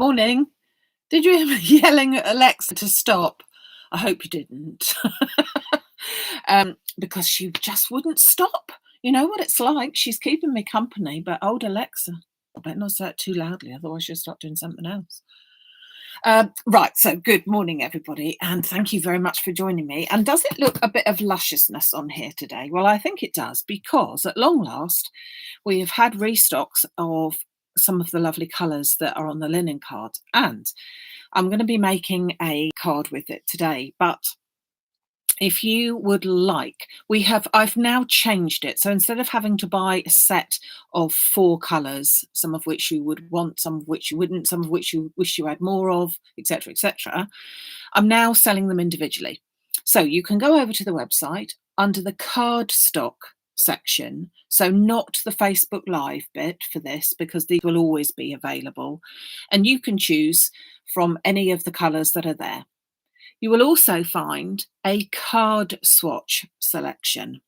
Morning. Did you hear me yelling at Alexa to stop? I hope you didn't. Because she just wouldn't stop. You know what it's like. She's keeping me company, but old Alexa, I better not say it too loudly, otherwise she'll start doing something else. Right, so good morning, everybody, and thank you very much for joining me. And does it look a bit of lusciousness on here today? Well, I think it does, because at long last, we have had restocks of some of the lovely colours that are on the linen card, and I'm going to be making a card with it today. But if you would like, I've now changed it. So instead of having to buy a set of 4 colours, some of which you would want, some of which you wouldn't, some of which you wish you had more of, etc., I'm now selling them individually. So you can go over to the website under the cardstock section. So not the Facebook Live bit for this, because these will always be available. And you can choose from any of the colours that are there. You will also find a card swatch selection.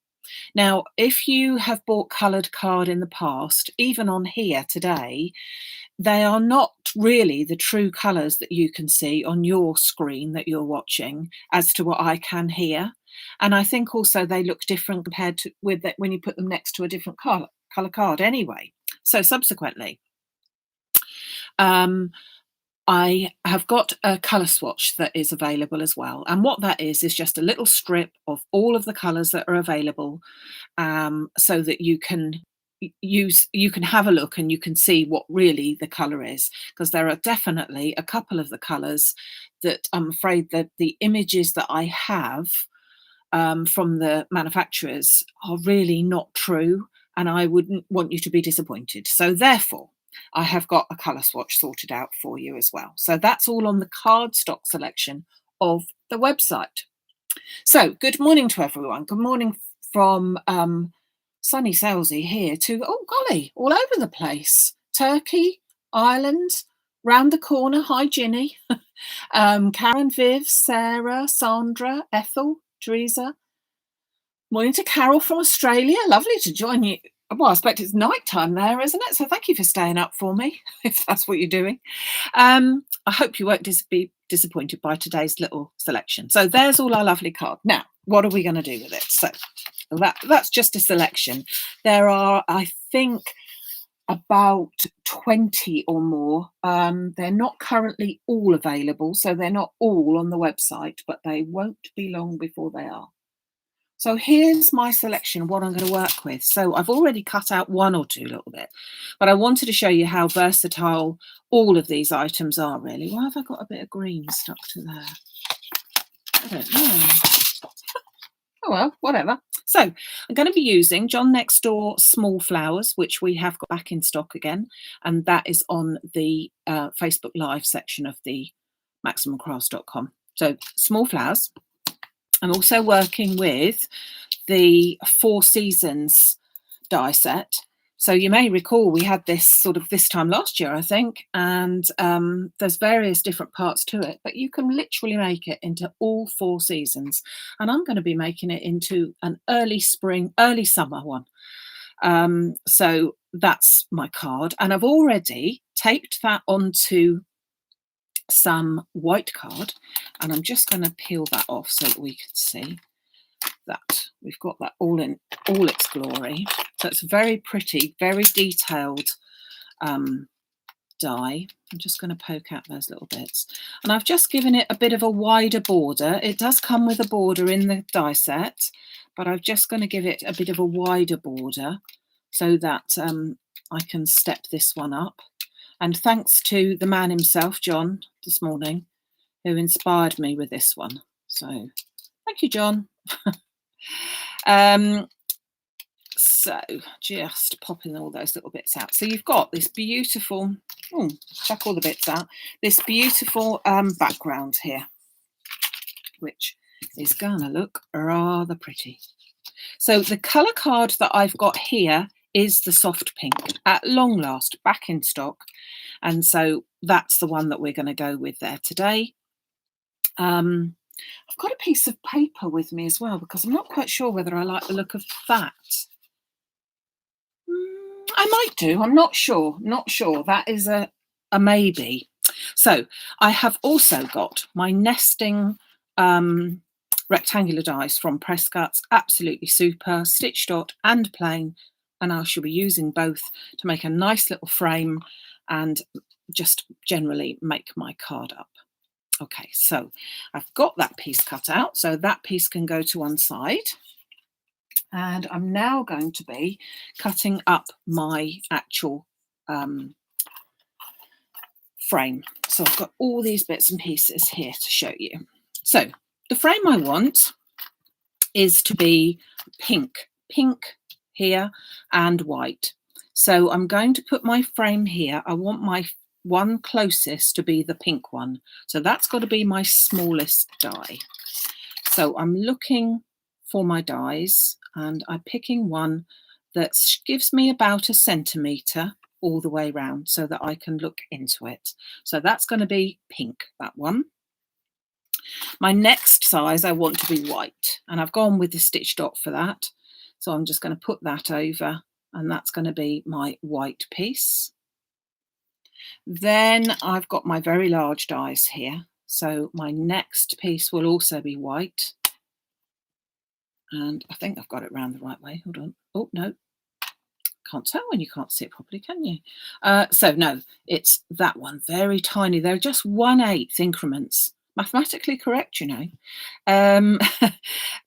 Now, if you have bought coloured card in the past, even on here today, they are not really the true colours that you can see on your screen that you're watching as to what I can here. And I think also they look different compared to when you put them next to a different colour card anyway. So subsequently, I have got a colour swatch that is available as well. And what that is just a little strip of all of the colours that are available, so that you can have a look and you can see what really the colour is, because there are definitely a couple of the colours that I'm afraid that the images that I have from the manufacturers are really not true, and I wouldn't want you to be disappointed. So therefore, I have got a colour swatch sorted out for you as well. So that's all on the cardstock selection of the website. So good morning to everyone. Good morning from sunny Selsey here to, oh golly, all over the place. Turkey, Ireland, round the corner. Hi, Ginny. Karen, Viv, Sarah, Sandra, Ethel, Teresa. Morning to Carol from Australia. Lovely to join you. Well, I expect it's night time there, isn't it? So thank you for staying up for me, if that's what you're doing. I hope you won't be disappointed by today's little selection. So there's all our lovely card. Now, what are we going to do with it? So that's just a selection. There are, I think, about 20 or more. They're not currently all available, so they're not all on the website, but they won't be long before they are. So here's my selection of what I'm going to work with. So I've already cut out 1 or 2 little bit, but I wanted to show you how versatile all of these items are really. Why have I got a bit of green stuck to there? I don't know. Oh well, whatever. So I'm going to be using John Next Door Small Flowers, which we have got back in stock again. And that is on the Facebook Live section of the maximumcrafts.com. So Small Flowers. I'm also working with the Four Seasons die set. So you may recall we had this sort of this time last year, I think, and there's various different parts to it, but you can literally make it into all 4 seasons. And I'm going to be making it into an early spring, early summer one. So that's my card. And I've already taped that onto some white card, and I'm just going to peel that off so that we can see that we've got that all in all its glory. So it's very pretty, very detailed die. I'm just going to poke out those little bits, and I've just given it a bit of a wider border. It does come with a border in the die set, but I'm just going to give it a bit of a wider border so that I can step this one up. And thanks to the man himself, John, this morning, who inspired me with this one. So thank you, John. So just popping all those little bits out. So you've got this beautiful, chuck all the bits out, this beautiful background here, which is gonna look rather pretty. So the colour card that I've got here is the soft pink, at long last back in stock, and so that's the one that we're going to go with there today. I've got a piece of paper with me as well, because I'm not quite sure whether I like the look of that. I might do. I'm not sure. That is a maybe. So I have also got my nesting rectangular dies from Prescott's, absolutely super, stitch dot and plain, and I shall be using both to make a nice little frame and just generally make my card up. Okay, so I've got that piece cut out, so that piece can go to one side. And I'm now going to be cutting up my actual frame. So I've got all these bits and pieces here to show you. So the frame I want is to be pink here and white. So I'm going to put my frame here. I want my one closest to be the pink one. So that's got to be my smallest die. So I'm looking for my dies and I'm picking one that gives me about 1 centimetre all the way round so that I can look into it. So that's going to be pink, that one. My next size I want to be white, and I've gone with the stitch dot for that. So I'm just going to put that over, and that's going to be my white piece. Then I've got my very large dies here. So my next piece will also be white. And I think I've got it round the right way. Hold on. Oh, no. Can't tell when you can't see it properly, can you? So no, it's that one, very tiny. They're just 1/8 increments. Mathematically correct, you know.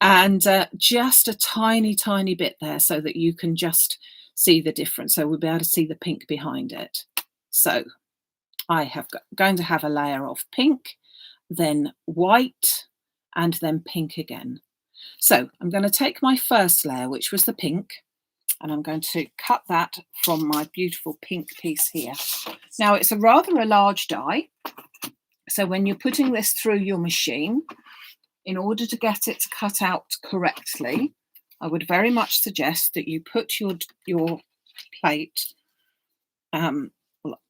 And just a tiny bit there so that you can just see the difference. So we'll be able to see the pink behind it. So I have going to have a layer of pink, then white, and then pink again. So I'm going to take my first layer, which was the pink, and I'm going to cut that from my beautiful pink piece here. Now it's a rather large die, so when you're putting this through your machine, in order to get it to cut out correctly, I would very much suggest that you put your plate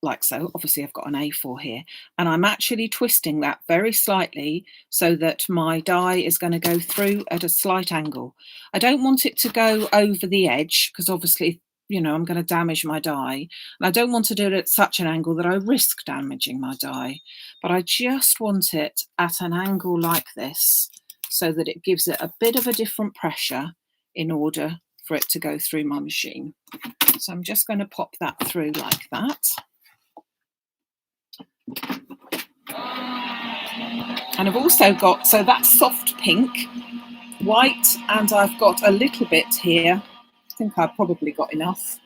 like so. Obviously I've got an A4 here, and I'm actually twisting that very slightly so that my die is going to go through at a slight angle. I don't want it to go over the edge because obviously, you know, I'm going to damage my die, and I don't want to do it at such an angle that I risk damaging my die, but I just want it at an angle like this so that it gives it a bit of a different pressure in order for it to go through my machine. So I'm just going to pop that through like that. And I've also got, so that's soft pink, white, and I've got a little bit here, I think I've probably got enough,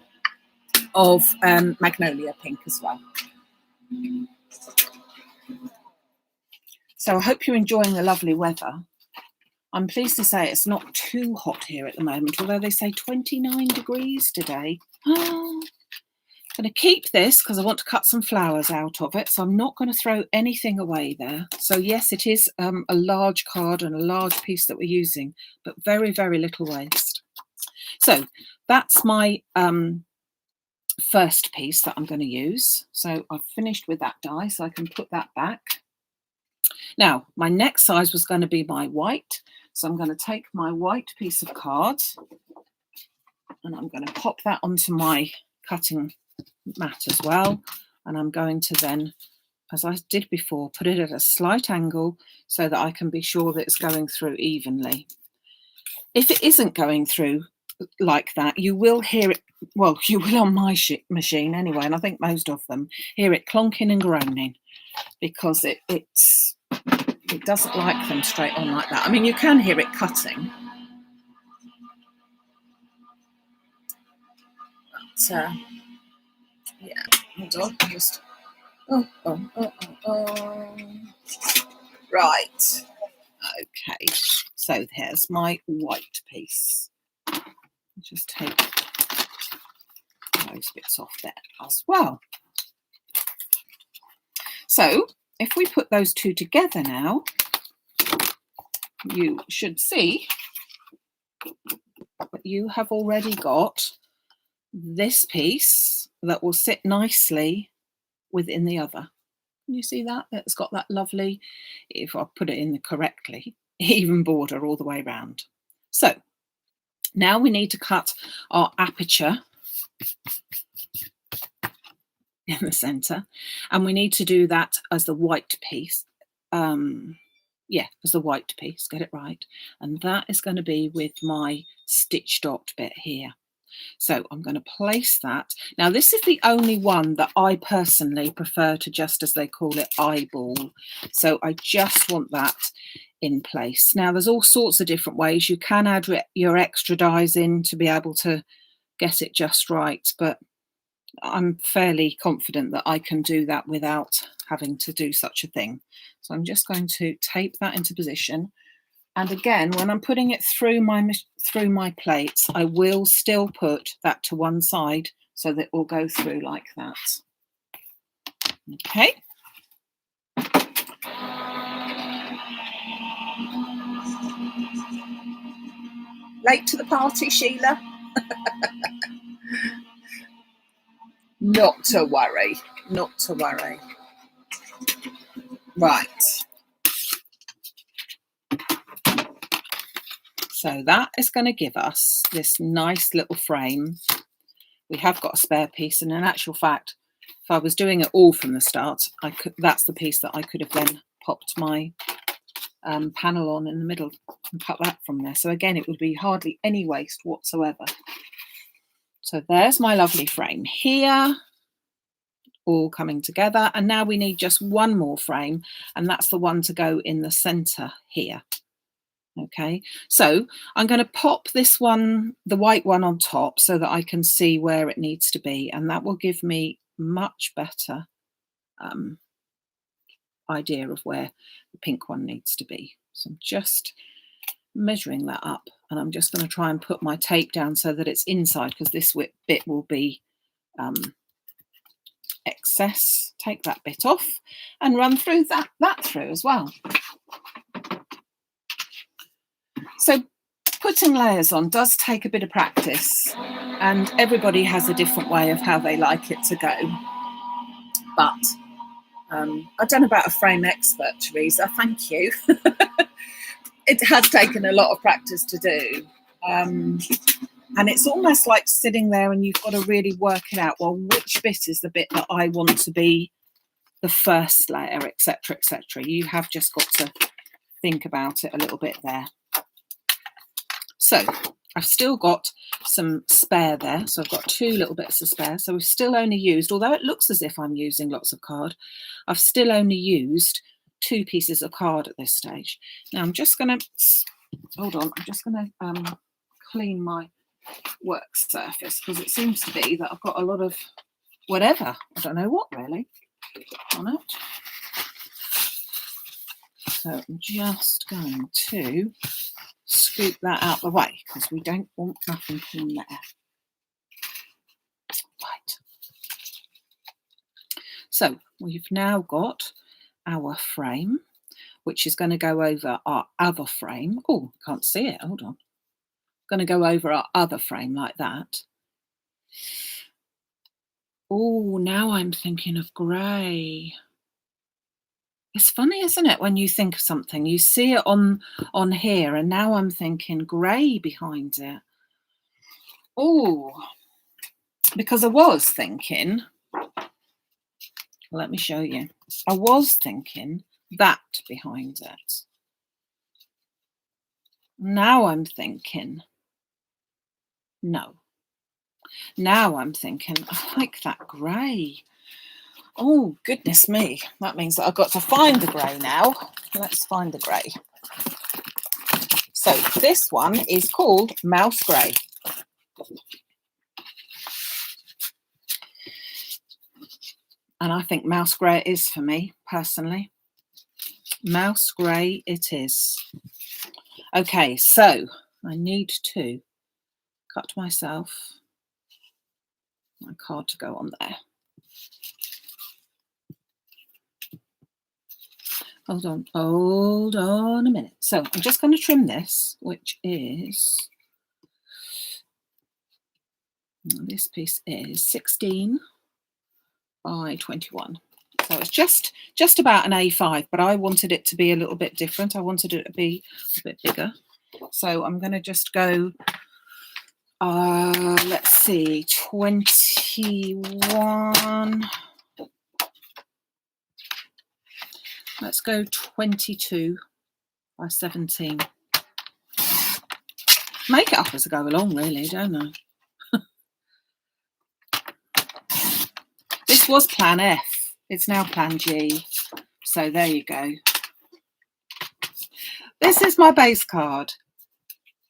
of magnolia pink as well. So I hope you're enjoying the lovely weather. I'm pleased to say it's not too hot here at the moment, although they say 29 degrees today. Oh, I'm going to keep this because I want to cut some flowers out of it, so I'm not going to throw anything away there. So yes, it is a large card and a large piece that we're using, but very little waste. So that's my first piece that I'm going to use. So I've finished with that die, so I can put that back. Now my next size was going to be my white, so I'm going to take my white piece of card and I'm going to pop that onto my cutting mat as well, and I'm going to then, as I did before, put it at a slight angle so that I can be sure that it's going through evenly. If it isn't going through like that, you will hear it, well, you will on my machine anyway, and I think most of them hear it clonking and groaning because it doesn't like them straight on like that. I mean, you can hear it cutting, but yeah, hold on, just right. Okay, so here's my white piece. I'll just take those bits off there as well. So if we put those two together now, you should see that you have already got this piece that will sit nicely within the other. Can you see that? It's got that lovely, if I put it in correctly, even border all the way around. So now we need to cut our aperture in the center, and we need to do that as the white piece. Yeah, as the white piece, get it right. And that is going to be with my stitch dot bit here. So I'm going to place that. Now this is the only one that I personally prefer to, just as they call it, eyeball. So I just want that in place. Now there's all sorts of different ways. You can add your extra dies in to be able to get it just right, but I'm fairly confident that I can do that without having to do such a thing. So I'm just going to tape that into position. And again, when I'm putting it through my plates, I will still put that to one side so that it will go through like that. Okay. Late to the party, Sheila? Not to worry, not to worry. Right. So that is going to give us this nice little frame. We have got a spare piece, and in actual fact, if I was doing it all from the start, that's the piece that I could have then popped my panel on in the middle and cut that from there. So again, it would be hardly any waste whatsoever. So there's my lovely frame here, all coming together. And now we need just one more frame, and that's the one to go in the center here. Okay, so I'm going to pop this one, the white one, on top so that I can see where it needs to be, and that will give me much better idea of where the pink one needs to be. So I'm just measuring that up, and I'm just going to try and put my tape down so that it's inside, because this bit will be excess. Take that bit off and run through that through as well. So putting layers on does take a bit of practice, and everybody has a different way of how they like it to go. But I don't know about a frame expert, Teresa, thank you. It has taken a lot of practice to do. And it's almost like sitting there and you've got to really work it out. Well, which bit is the bit that I want to be the first layer, etc., etc. You have just got to think about it a little bit there. So I've still got some spare there. So I've got two little bits of spare. So we've still only used, although it looks as if I'm using lots of card, I've still only used 2 pieces of card at this stage. Now I'm just going to, hold on, I'm just going to clean my work surface, because it seems to be that I've got a lot of whatever. I don't know what really on it. So I'm just going to scoop that out the way, because we don't want nothing in there. Right. So we've now got our frame, which is going to go over our other frame. Oh, can't see it. Hold on. Going to go over our other frame like that. Oh, now I'm thinking of grey. It's funny, isn't it, when you think of something, you see it on here, and now I'm thinking grey behind it. Oh, because I was thinking, let me show you. I was thinking that behind it. Now I'm thinking, no. Now I'm thinking, I like that grey. Oh, goodness me. That means that I've got to find the grey now. Let's find the grey. So this one is called Mouse Grey. And I think Mouse Grey is for me, personally. Mouse Grey it is. Okay, so I need to cut myself my card to go on there. Hold on a minute. So I'm just going to trim this, which is, this piece is 16 by 21. So it's just about an A5, but I wanted it to be a little bit different. I wanted it to be a bit bigger. So I'm going to just go, let's see, 21 Let's go 22 by 17. Make it up as I go along, really, don't I? This was plan F. It's now plan G. So there you go. This is my base card.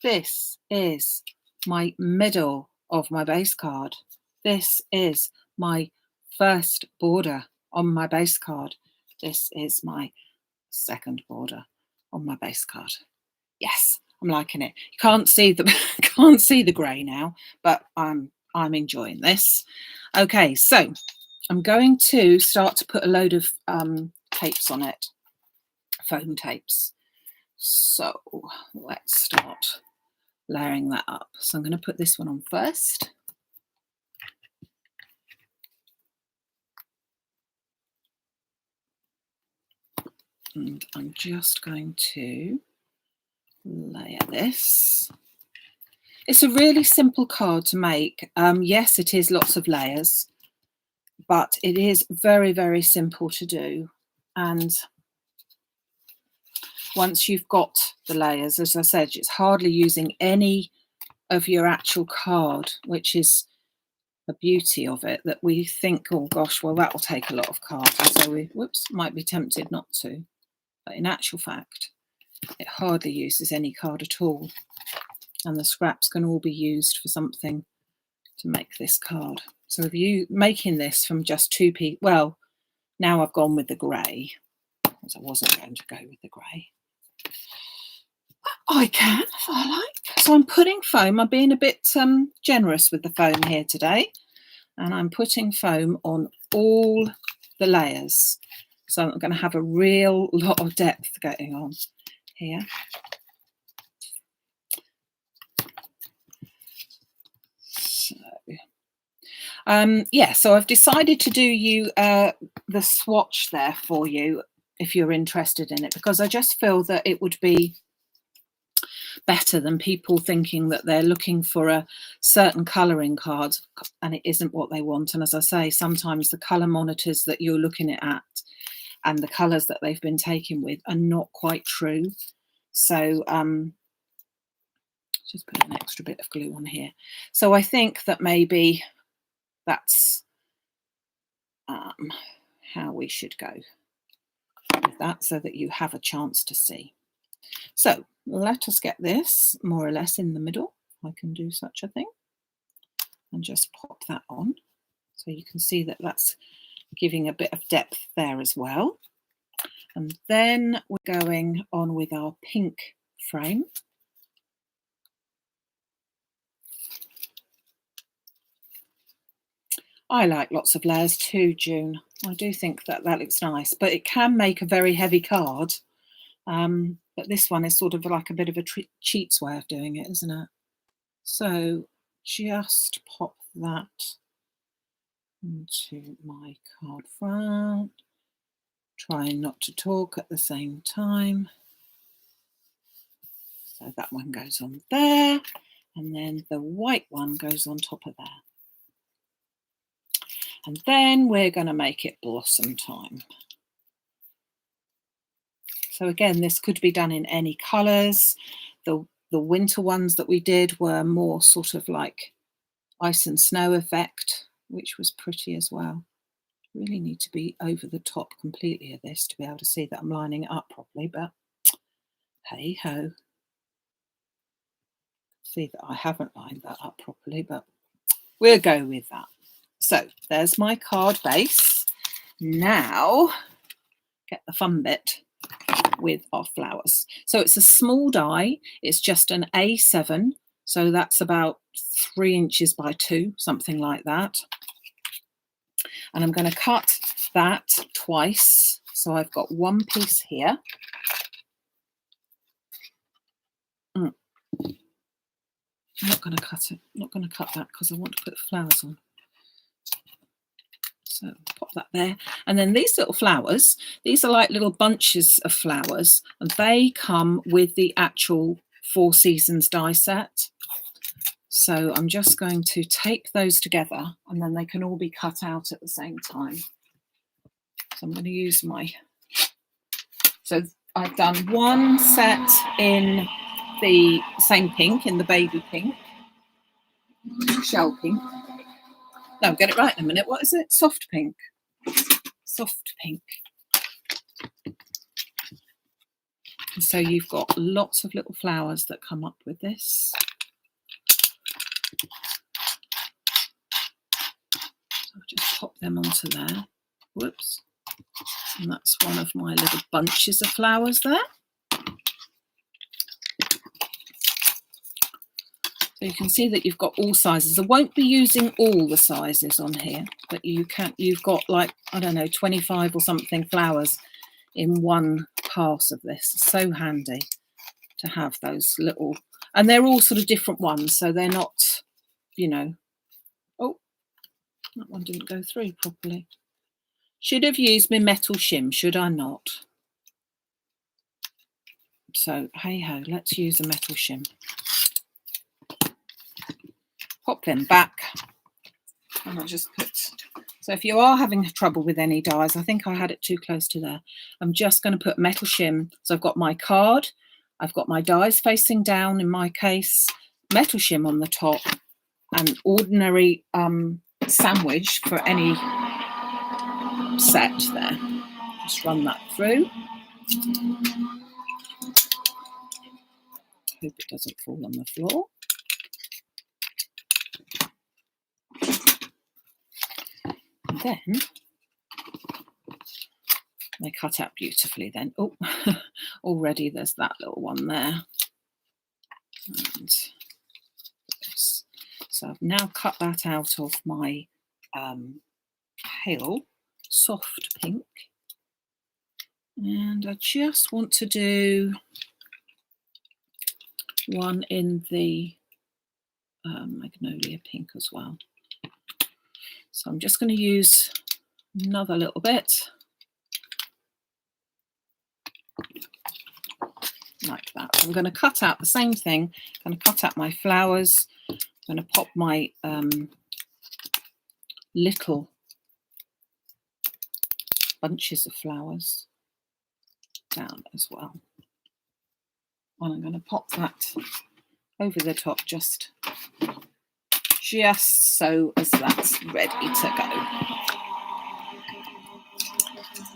This is my middle of my base card. This is my first border on my base card. This is my second border on my base card. Yes, I'm liking it. You can't see the grey now, but I'm enjoying this. Okay, so I'm going to start to put a load of tapes on it, foam tapes. So let's start layering that up. So I'm going to put this one on first. And I'm just going to layer this. It's a really simple card to make. Yes, it is lots of layers, but it is very, very simple to do. And once you've got the layers, as I said, it's hardly using any of your actual card, which is the beauty of it, that we think, oh gosh, well, that will take a lot of card. And so we, might be tempted not to. But in actual fact, it hardly uses any card at all. And the scraps can all be used for something to make this card. So if you making this from just 2 pieces, well, now I've gone with the grey, because I wasn't going to go with the grey. I can if I like. So I'm putting foam. I'm being a bit generous with the foam here today. And I'm putting foam on all the layers. So I'm going to have a real lot of depth going on here. So, yeah, so I've decided to do you the swatch there for you if you're interested in it, because I just feel that it would be better than people thinking that they're looking for a certain colouring card and it isn't what they want. And as I say, sometimes the colour monitors that you're looking at and the colours that they've been taken with are not quite true. So just put an extra bit of glue on here. So I think that maybe that's how we should go with that, so that you have a chance to see. So let us get this more or less in the middle. I can do such a thing and just pop that on. So you can see that that's giving a bit of depth there as well. And then we're going on with our pink frame. I like lots of layers too, June. I do think that that looks nice, but it can make a very heavy card. But this one is sort of like a bit of a cheats way of doing it, isn't it? So just pop that into my card front, trying not to talk at the same time. So that one goes on there, and then the white one goes on top of there. And then we're going to make it blossom time. So again, this could be done in any colours. The winter ones that we did were more sort of like ice and snow effect, which was pretty as well. Really need to be over the top completely of this to be able to see that I'm lining it up properly, but hey ho. See that I haven't lined that up properly, but we'll go with that. So there's my card base. Now get the fun bit with our flowers. So it's a small die. It's just an A7. So that's about 3 inches by 2, something like that. And I'm going to cut that twice. So I've got one piece here. I'm not going to cut it. I'm not going to cut that because I want to put the flowers on. So pop that there. And then these little flowers, these are like little bunches of flowers, and they come with the actual Four Seasons die set. So I'm just going to tape those together, and then they can all be cut out at the same time. So I'm going to use my So I've done one set in the same pink, in the baby pink, shell pink. No, get it right in a minute. What is it? Soft pink. Soft pink. So you've got lots of little flowers that come up with this. So I'll just pop them onto there. Whoops. And that's one of my little bunches of flowers there. So you can see that you've got all sizes. I won't be using all the sizes on here, but you've got like, I don't know, 25 or something flowers in one pass of this. It's so handy to have those little, and they're all sort of different ones, so they're not, you know, oh, that one didn't go through properly. Should have used my metal shim, should I not? So hey ho, let's use a metal shim. Pop them back, and I'll just put, so if you are having trouble with any dies, I think I had it too close to there, I'm just going to put metal shim. So I've got my card, I've got my dies facing down in my case, metal shim on the top, and ordinary sandwich for any set there. Just run that through. Hope it doesn't fall on the floor. And then they cut out beautifully then. Oh, already there's that little one there. And so I've now cut that out of my pale soft pink. And I just want to do one in the magnolia pink as well. So I'm just going to use another little bit like that. I'm going to cut out the same thing. I'm going to cut out my flowers. I'm going to pop my little bunches of flowers down as well. And I'm going to pop that over the top just so as that's ready to go.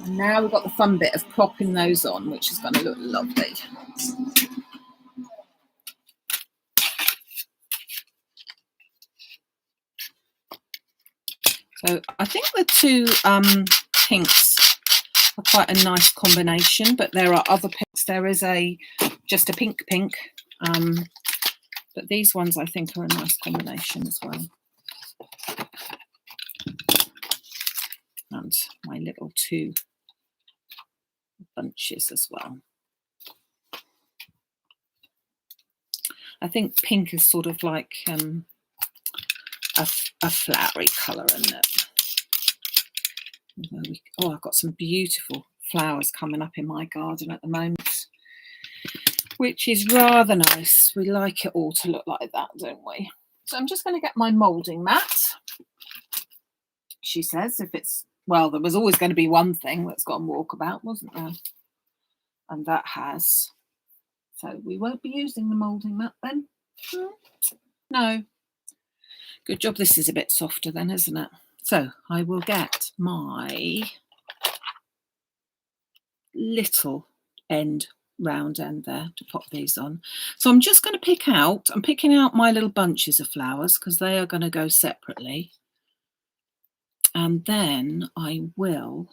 And now we've got the fun bit of plopping those on, which is going to look lovely. So I think the two pinks are quite a nice combination, but there are other pinks. There is just a pink, but these ones I think are a nice combination as well. And my little two bunches as well. I think pink is sort of like a flowery colour, isn't it? Oh, I've got some beautiful flowers coming up in my garden at the moment, which is rather nice. We like it all to look like that, don't we? So I'm just going to get my moulding mat. She says if it's, well, there was always going to be one thing that's got a walkabout, wasn't there? And that has. So we won't be using the moulding mat then. No. Good job this is a bit softer then, isn't it? So I will get my little round end there to pop these on. So I'm just going to I'm picking out my little bunches of flowers because they are going to go separately. And then I will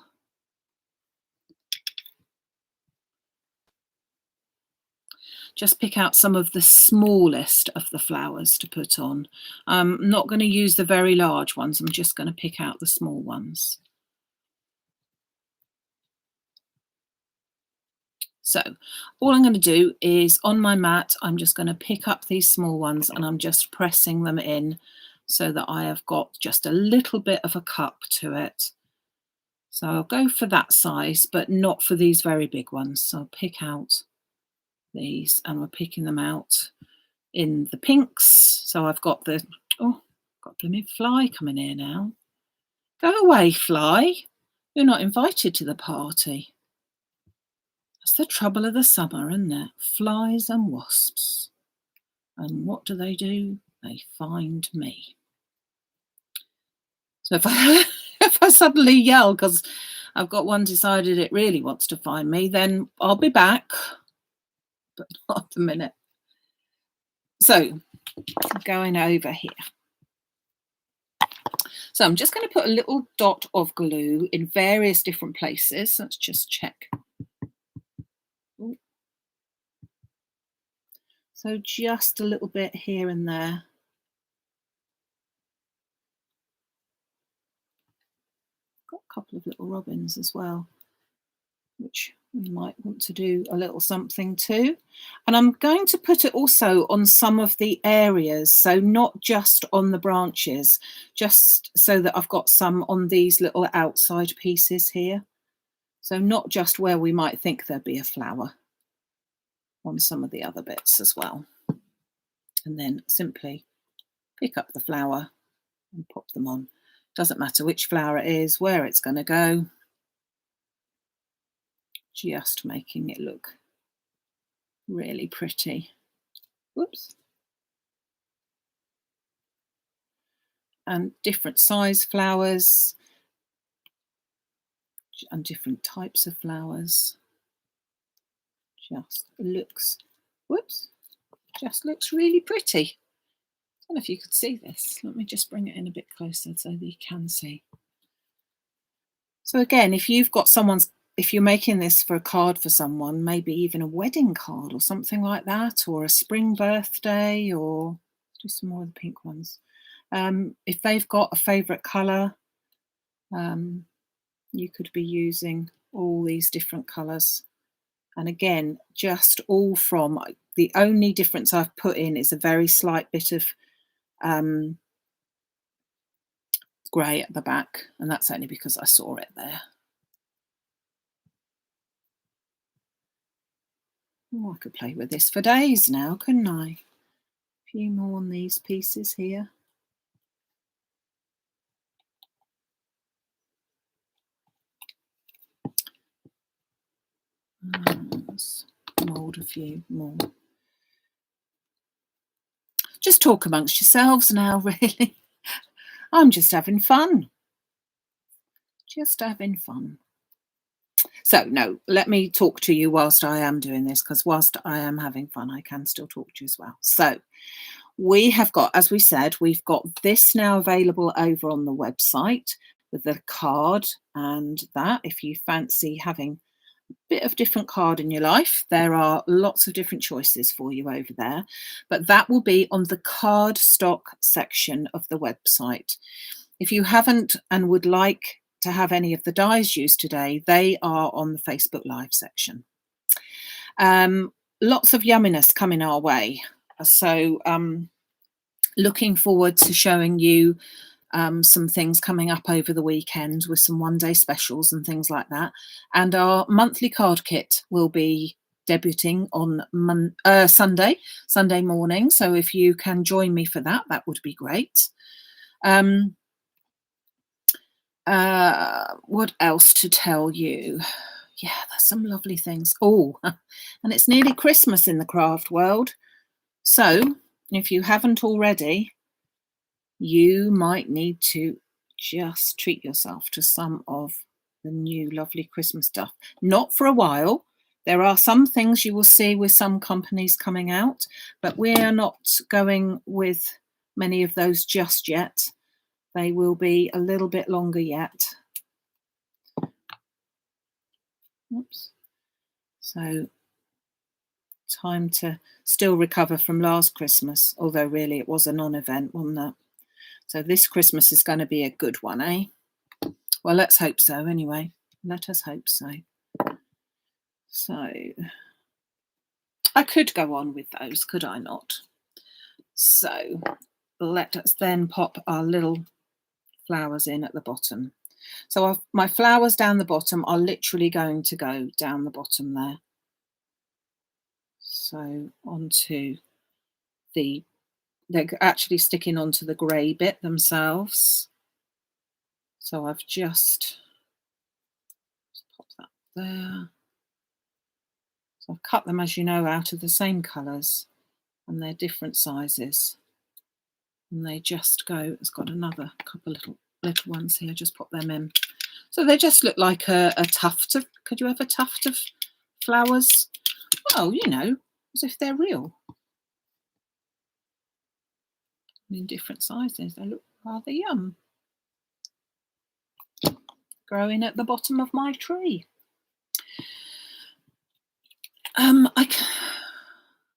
just pick out some of the smallest of the flowers to put on. I'm not going to use the very large ones. I'm just going to pick out the small ones. So all I'm going to do is on my mat, I'm just going to pick up these small ones and I'm just pressing them in so that I have got just a little bit of a cup to it. So I'll go for that size, but not for these very big ones. So I'll pick out these and we're picking them out in the pinks. So I've got got a blooming fly coming here now. Go away, fly. You're not invited to the party. That's the trouble of the summer, isn't it? Flies and wasps. And what do? They find me. So if I if I suddenly yell because I've got one decided it really wants to find me, then I'll be back, but not at the minute. So going over here. So I'm just going to put a little dot of glue in various different places. Let's just check. Ooh. So just a little bit here and there. Got a couple of little robins as well, which we might want to do a little something to. And I'm going to put it also on some of the areas, so not just on the branches, just so that I've got some on these little outside pieces here. So not just where we might think there'd be a flower, on some of the other bits as well. And then simply pick up the flower and pop them on. Doesn't matter which flower it is, where it's going to go. Just making it look really pretty. Whoops. And different size flowers and different types of flowers. Just looks, whoops, just looks really pretty. I don't know if you could see this. Let me just bring it in a bit closer so that you can see. So again, if you've got if you're making this for a card for someone, maybe even a wedding card or something like that, or a spring birthday, or do some more of the pink ones. If they've got a favourite colour, you could be using all these different colours. And again, just all from, the only difference I've put in is a very slight bit of grey at the back, and that's only because I saw it there. Oh, I could play with this for days now, couldn't I? A few more on these pieces here. Let's mould a few more. Just talk amongst yourselves now, really. I'm just having fun. Just having fun. So, no, let me talk to you whilst I am doing this, because whilst I am having fun, I can still talk to you as well. So, we have got, as we said, we've got this now available over on the website with the card and that. If you fancy having a bit of different card in your life, there are lots of different choices for you over there. But that will be on the cardstock section of the website. If you haven't and would like to have any of the dies used today, they are on the Facebook Live section. Lots of yumminess coming our way. So looking forward to showing you some things coming up over the weekend with some one-day specials and things like that. And our monthly card kit will be debuting on Sunday morning. So if you can join me for that, that would be great. What else to tell you? Yeah, there's some lovely things. Oh, and it's nearly Christmas in the craft world. So if you haven't already, you might need to just treat yourself to some of the new lovely Christmas stuff. Not for a while. There are some things you will see with some companies coming out, but we are not going with many of those just yet. They will be a little bit longer yet. Oops. So time to still recover from last Christmas, although really it was a non-event, wasn't it? So this Christmas is going to be a good one, eh? Well, let's hope so anyway. Let us hope so. So I could go on with those, could I not? So let us then pop our little flowers in at the bottom. So my flowers down the bottom are literally going to go down the bottom there. So onto they're actually sticking onto the grey bit themselves. So I've just pop that there. So I've cut them, as you know, out of the same colours, and they're different sizes. And they just go, it's got another couple little ones here, just pop them in. So they just look like a tuft of, could you have a tuft of flowers? Well, you know, as if they're real. In different sizes, they look rather yum. Growing at the bottom of my tree. I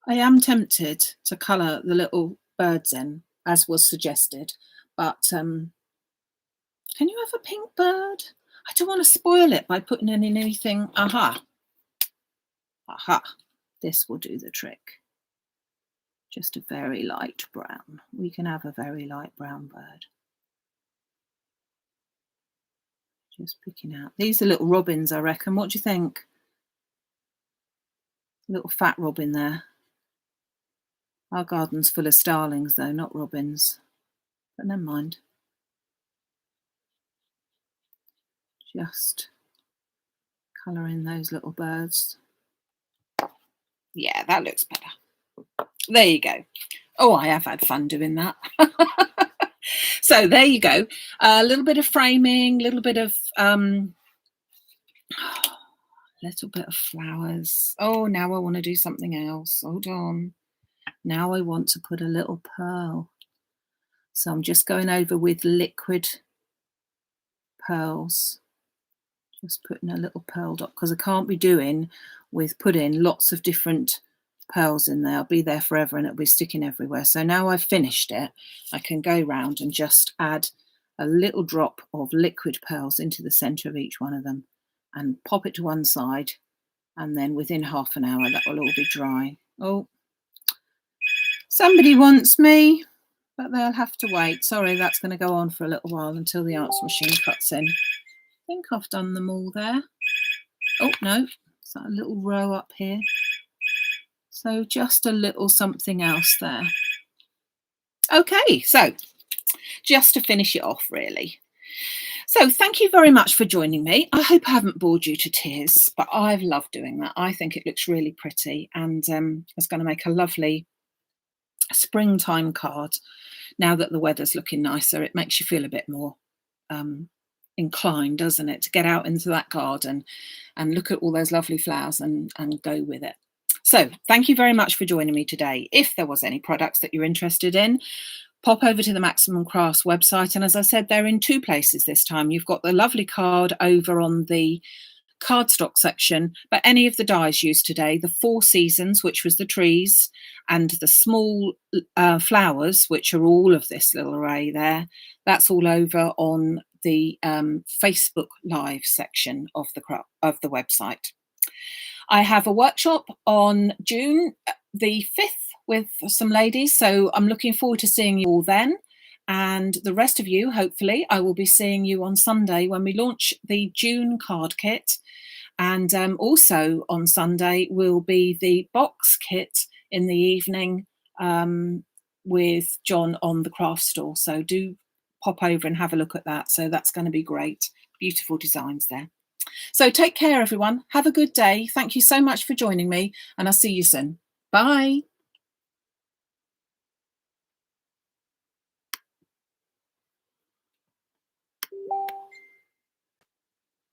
am tempted to colour the little birds in, as was suggested, but can you have a pink bird? I don't want to spoil it by putting in anything. Aha, this will do the trick. Just a very light brown. We can have a very light brown bird. Just picking out. These are little robins, I reckon. What do you think? Little fat robin there. Our garden's full of starlings, though, not robins. But never mind. Just colour in those little birds. Yeah, that looks better. There you go. Oh, I have had fun doing that. So there you go. A little bit of framing, little bit of flowers. Oh, now I want to do something else. Hold on. Now I want to put a little pearl. So I'm just going over with liquid pearls. Just putting a little pearl dot, because I can't be doing with putting lots of different pearls in there. I'll be there forever and it'll be sticking everywhere. So now I've finished it, I can go round and just add a little drop of liquid pearls into the centre of each one of them and pop it to one side, and then within half an hour that will all be dry. Oh, somebody wants me, but they'll have to wait. Sorry, that's going to go on for a little while until the answer machine cuts in. I think I've done them all there. Oh no, is that a little row up here? So just a little something else there. Okay, so just to finish it off, really. So thank you very much for joining me. I hope I haven't bored you to tears, but I've loved doing that. I think it looks really pretty, and it's going to make a lovely springtime card. Now that the weather's looking nicer, it makes you feel a bit more inclined, doesn't it, to get out into that garden and look at all those lovely flowers and go with it. So thank you very much for joining me today. If there was any products that you're interested in, pop over to the Maximum Crafts website. And as I said, they're in two places this time. You've got the lovely card over on the cardstock section, but any of the dies used today, the Four Seasons, which was the trees, and the small flowers, which are all of this little array there, that's all over on the Facebook Live section of the website. I have a workshop on June the 5th with some ladies, so I'm looking forward to seeing you all then. And the rest of you, hopefully, I will be seeing you on Sunday when we launch the June card kit. And also on Sunday will be the box kit in the evening with John on the craft store. So do pop over and have a look at that. So that's going to be great. Beautiful designs there. So take care, everyone. Have a good day. Thank you so much for joining me, and I'll see you soon. Bye.